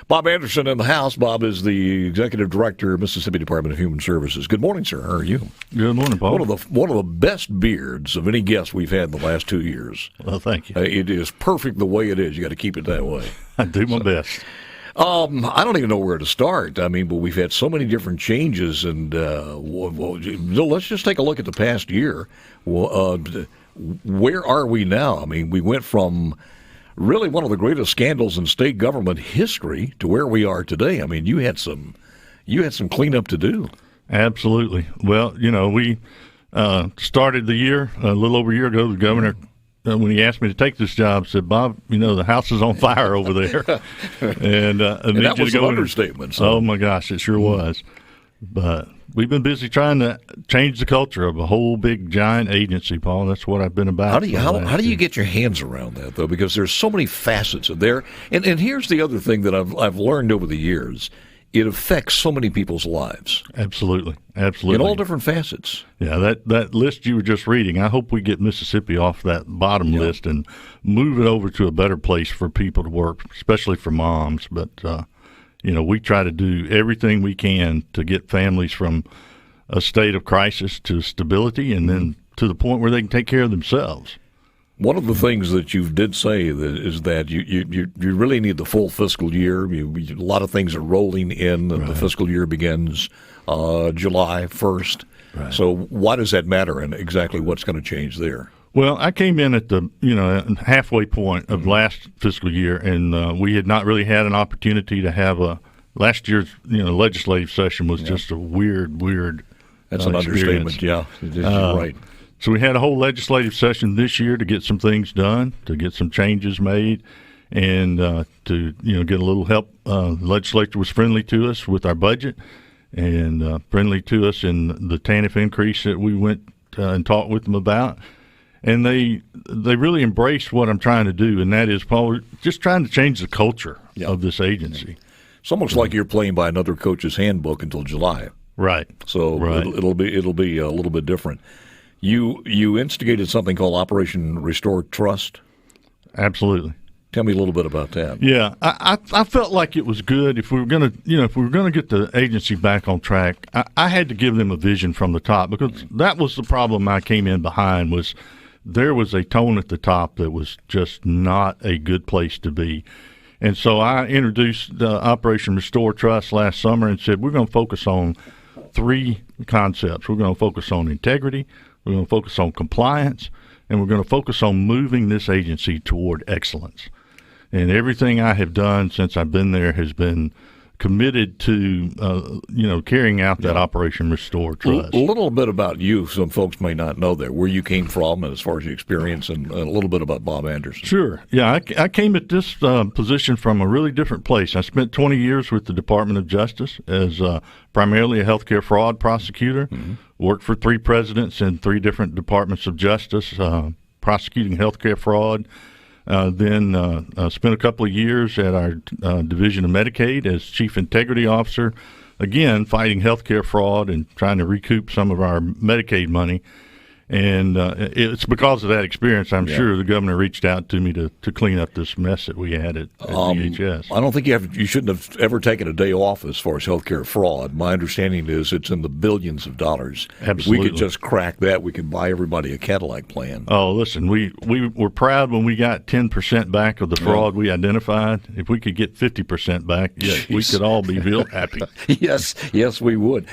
Bob Anderson in the house. Bob is the Executive Director of Mississippi Department of Human Services. Good morning, sir. How are you? Good morning, Paul. One of the best beards of any guest we've had in the last 2 years. Well, thank you. It is perfect the way it is. You got to keep it that way. I do my best. I don't even know where to start. I mean, but we've had so many different changes, and let's just take a look at the past year. Where are we now? I mean, we went from really one of the greatest scandals in state government history to where we are today. I mean, you had some cleanup to do. Absolutely. Well, we started the year a little over a year ago. The governor, when he asked me to take this job, said, "Bob, the house is on fire over there," and that was an understatement. So. Oh my gosh, it sure was. But we've been busy trying to change the culture of a whole big giant agency, Paul. That's what I've been about. How do you get your hands around that, though? Because there's so many facets of there. And here's the other thing that I've learned over the years. It affects so many people's lives. Absolutely. In all different facets. Yeah, that list you were just reading, I hope we get Mississippi off that bottom list and move it over to a better place for people to work, especially for moms. But, we try to do everything we can to get families from a state of crisis to stability and then to the point where they can take care of themselves. One of the things that you did say is that you really need the full fiscal year. A lot of things are rolling in, and the fiscal year begins July 1st. Right. So why does that matter, and exactly what's going to change there? Well, I came in at the halfway point of last fiscal year, and we had not really had an opportunity to have last year's legislative session was just a weird. That's an understatement. Yeah, you're right. So we had a whole legislative session this year to get some things done, to get some changes made, and to get a little help. The legislature was friendly to us with our budget, and friendly to us in the TANF increase that we went and talked with them about. And they really embraced what I'm trying to do, and that is, Paul, just trying to change the culture of this agency. It's almost like you're playing by another coach's handbook until July. Right. So it'll be a little bit different. You instigated something called Operation Restore Trust. Absolutely. Tell me a little bit about that. Yeah, I felt like it was good if we were going to get the agency back on track. I had to give them a vision from the top, because that was the problem I came in behind. Was there was a tone at the top that was just not a good place to be. And so I introduced Operation Restore Trust last summer and said we're going to focus on 3 concepts. We're going to focus on integrity, we're going to focus on compliance, and we're going to focus on moving this agency toward excellence. And everything I have done since I've been there has been committed to, carrying out that Operation Restore Trust. A little bit about you, some folks may not know there, where you came from as far as your experience, and a little bit about Bob Anderson. Sure. Yeah, I came at this position from a really different place. I spent 20 years with the Department of Justice as primarily a healthcare fraud prosecutor, worked for 3 presidents in 3 different departments of justice, prosecuting healthcare fraud. Then spent a couple of years at our Division of Medicaid as Chief Integrity Officer, again, fighting healthcare fraud and trying to recoup some of our Medicaid money. And it's because of that experience, I'm sure, the governor reached out to me to clean up this mess that we had at MDHS. I don't think you shouldn't have ever taken a day off as far as healthcare fraud. My understanding is it's in the billions of dollars. Absolutely. If we could just crack that, we could buy everybody a Cadillac plan. Oh, listen, we were proud when we got 10% back of the fraud we identified. If we could get 50% back, we could all be real happy. Yes, we would.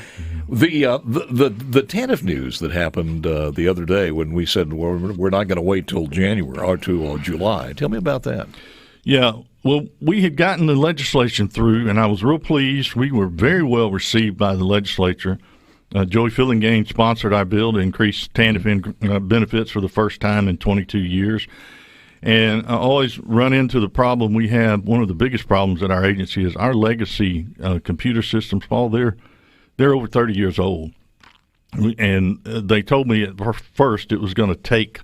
The TANF news that happened the other day when we said we're not going to wait till January or till July. Tell me about that. Yeah, well, we had gotten the legislation through, and I was real pleased. We were very well received by the legislature. Joey Fillingane sponsored our bill to increase TANF benefits for the first time in 22 years. And I always run into the problem we have. One of the biggest problems at our agency is our legacy computer systems. Paul, they're over 30 years old. And they told me at first it was going to take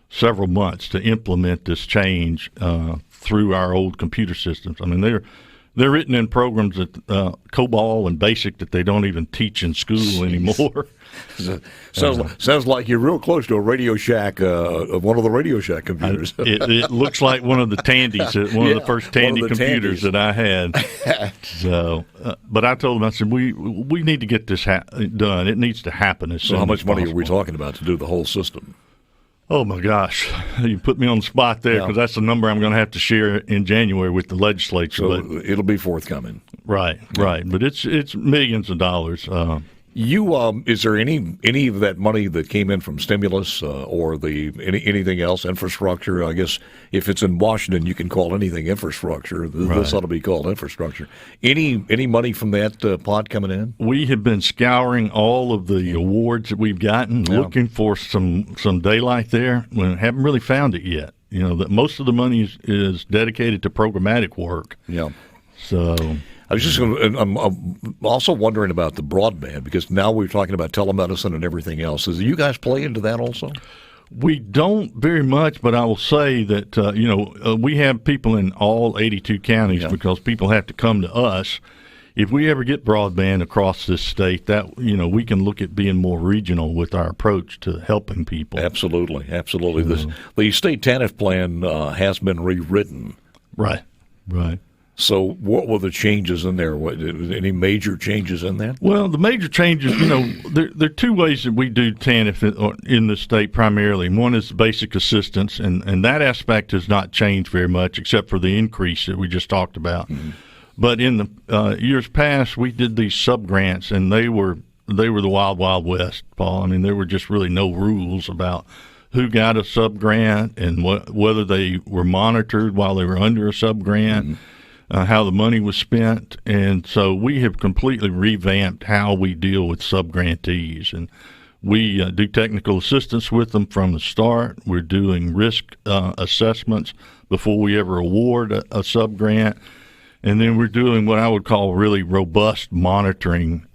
several months to implement this change through our old computer systems. I mean, they're written in programs that COBOL and BASIC that they don't even teach in school anymore. Sounds like you're real close to a Radio Shack, one of the Radio Shack computers. It looks like one of the Tandies, one of the first Tandy computers that I had. So, but I told them, I said, we need to get this done. It needs to happen as soon as possible. So how much money are we talking about to do the whole system? Oh, my gosh. You put me on the spot there because that's the number I'm going to have to share in January with the legislature. So it'll be forthcoming. Right. But it's millions of dollars. Is there any of that money that came in from stimulus or anything else, infrastructure? I guess if it's in Washington, you can call anything infrastructure. This ought to be called infrastructure. Any money from that pot coming in? We have been scouring all of the awards that we've gotten, looking for some daylight there. We haven't really found it yet. That most of the money is dedicated to programmatic work. Yeah. So. I'm also wondering about the broadband, because now we're talking about telemedicine and everything else. Do you guys play into that also? We don't very much, but I will say that, we have people in all 82 counties because people have to come to us. If we ever get broadband across this state, that we can look at being more regional with our approach to helping people. Absolutely. The state TANF plan has been rewritten. Right. So what were the changes in there? Any major changes in that? Well, the major changes, there are two ways that we do TANF in the state primarily. One is basic assistance, and that aspect has not changed very much except for the increase that we just talked about. Mm-hmm. But in the years past, we did these sub-grants, and they were the wild, wild west, Paul. I mean, there were just really no rules about who got a sub-grant and whether they were monitored while they were under a sub-grant. Mm-hmm. How the money was spent, and so we have completely revamped how we deal with sub-grantees, and we do technical assistance with them from the start. We're doing risk assessments before we ever award a sub-grant, and then we're doing what I would call really robust monitoring,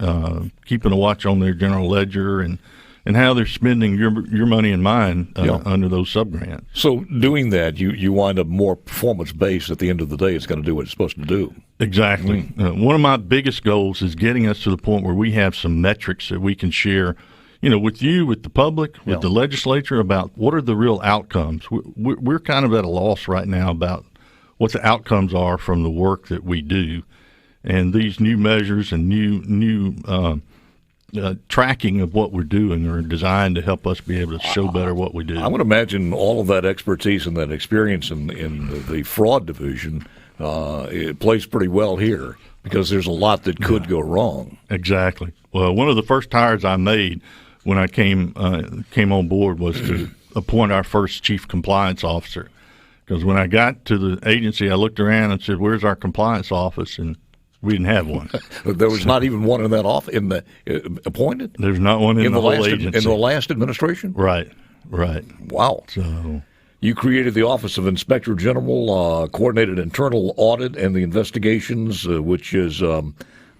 keeping a watch on their general ledger and how they're spending your money and mine under those sub-grants. So doing that, you wind up more performance-based at the end of the day. It's going to do what it's supposed to do. Exactly. One of my biggest goals is getting us to the point where we have some metrics that we can share, with you, with the public, with the legislature, about what are the real outcomes. We're kind of at a loss right now about what the outcomes are from the work that we do. And these new measures and new tracking of what we're doing are designed to help us be able to show better what we do. I would imagine all of that expertise and that experience in the fraud division it plays pretty well here, because there's a lot that could go wrong. Exactly. Well, one of the first hires I made when I came on board was to appoint our first chief compliance officer, because when I got to the agency, I looked around and said, "Where's our compliance office?" And we didn't have one. There was not even one in that office appointed. There's not one in the whole agency. In the last administration. Right. Wow. So you created the Office of Inspector General, coordinated internal audit and the investigations, which is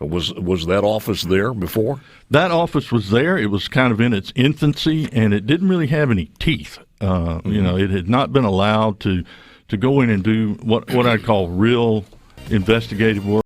was that office there before? That office was there. It was kind of in its infancy, and it didn't really have any teeth. It had not been allowed to go in and do what I'd call real investigative work.